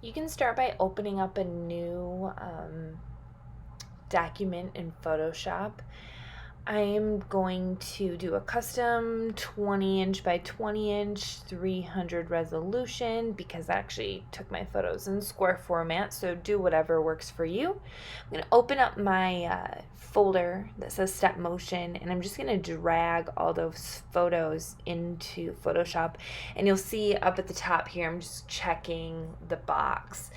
You can start by opening up a new document in Photoshop. I am going to do a custom 20 inch by 20 inch 300 resolution because I actually took my photos in square format, so do whatever works for you. I'm going to open up my folder that says step motion, and I'm just going to drag all those photos into Photoshop, and you'll see up at the top here I'm just checking the box,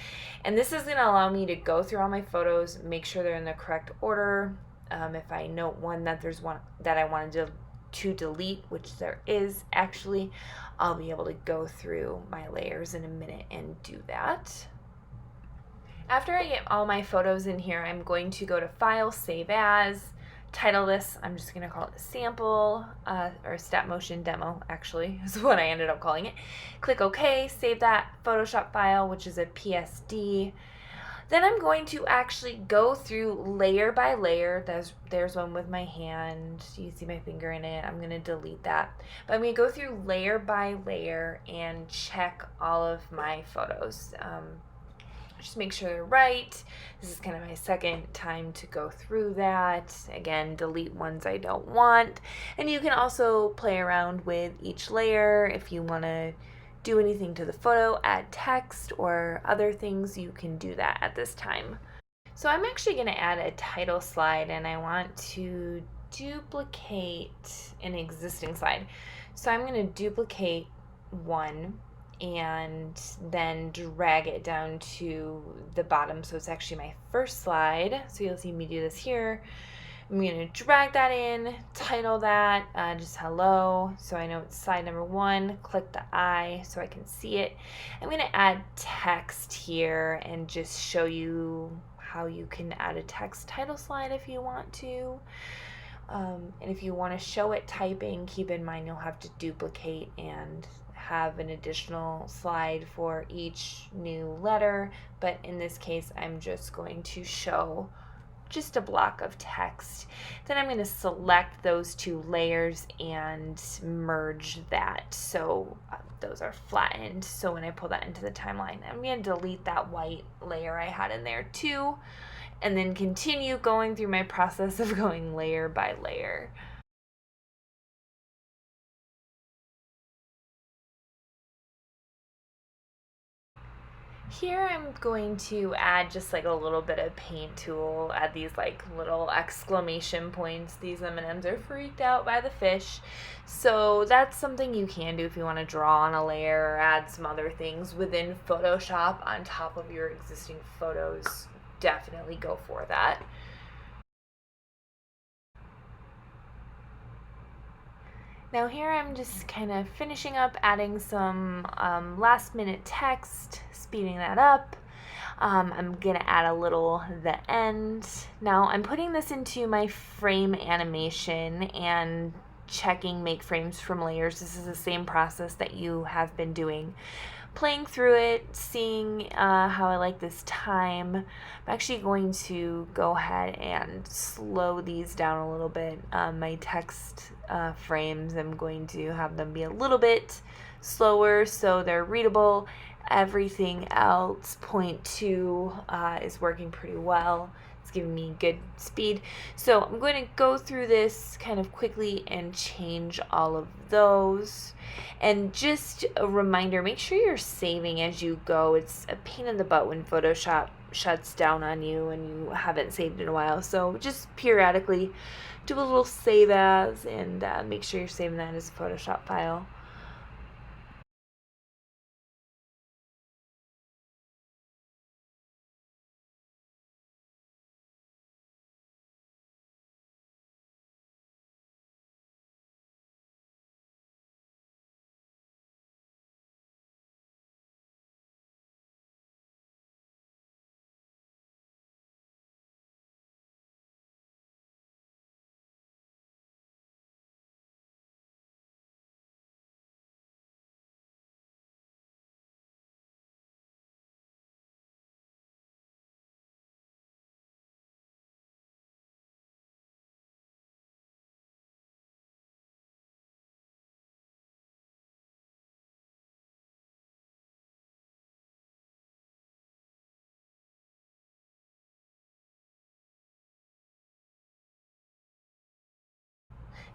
and this is going to allow me to go through all my photos, make sure they're in the correct order. If I note one that there's one that I wanted to delete, which there is actually, I'll be able to go through my layers in a minute and do that. After I get all my photos in here, I'm going to go to File, Save As, title this, I'm just going to call it Sample, or Step Motion Demo, actually, is what I ended up calling it. Click OK, save that Photoshop file, which is a PSD. Then I'm going to actually go through layer by layer. There's one with my hand. You see my finger in it. I'm going to delete that. But I'm going to go through layer by layer and check all of my photos. Just make sure they're right. This is kind of my second time to go through that. Again, delete ones I don't want. And you can also play around with each layer if you want to do anything to the photo, add text or other things, you can do that at this time. So I'm actually going to add a title slide, and I want to duplicate an existing slide. So I'm going to duplicate one and then drag it down to the bottom, so it's actually my first slide. So you'll see me do this here. I'm going to drag that in, title that just hello, so I know it's slide number 1. Click the I so I can see it. I'm going to add text here and just show you how you can add a text title slide if you want to. And if you want to show it typing, keep in mind you'll have to duplicate and have an additional slide for each new letter, but in this case I'm just going to show just a block of text. Then I'm going to select those two layers and merge that so those are flattened, so when I pull that into the timeline, I'm going to delete that white layer I had in there too, and then continue going through my process of going layer by layer. Here I'm going to add just like a little bit of paint tool, add these like little exclamation points. These M&Ms are freaked out by the fish. So that's something you can do if you want to draw on a layer or add some other things within Photoshop on top of your existing photos. Definitely go for that. Now here I'm just kind of finishing up, adding some last minute text, speeding that up. I'm gonna add a little the end. Now I'm putting this into my frame animation and checking make frames from layers. This is the same process that you have been doing. Playing through it, seeing how I like this time. I'm actually going to go ahead and slow these down a little bit. My text frames, I'm going to have them be a little bit slower so they're readable. Everything else, point 2 is working pretty well. It's giving me good speed. So I'm going to go through this kind of quickly and change all of those. And just a reminder, make sure you're saving as you go. It's a pain in the butt when Photoshop shuts down on you and you haven't saved in a while. So just periodically do a little save as and make sure you're saving that as a Photoshop file.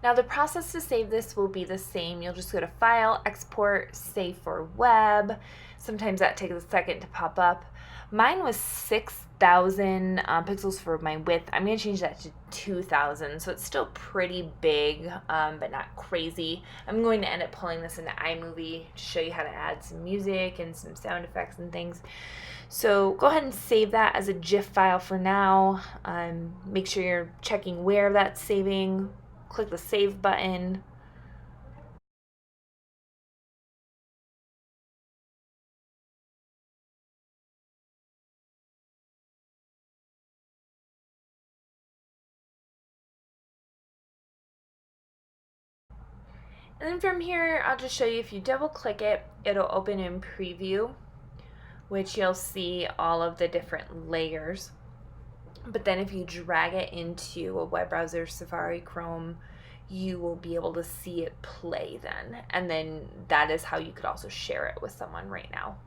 Now the process to save this will be the same. You'll just go to File, Export, Save for Web. Sometimes that takes a second to pop up. Mine was 6,000 pixels for my width. I'm going to change that to 2,000, so it's still pretty big, but not crazy. I'm going to end up pulling this into iMovie to show you how to add some music and some sound effects and things. So go ahead and save that as a GIF file for now. Make sure you're checking where that's saving. Click the Save button. And then from here, I'll just show you, if you double click it, it'll open in preview, which you'll see all of the different layers. But then if you drag it into a web browser, Safari, Chrome, you will be able to see it play then. And then that is how you could also share it with someone right now.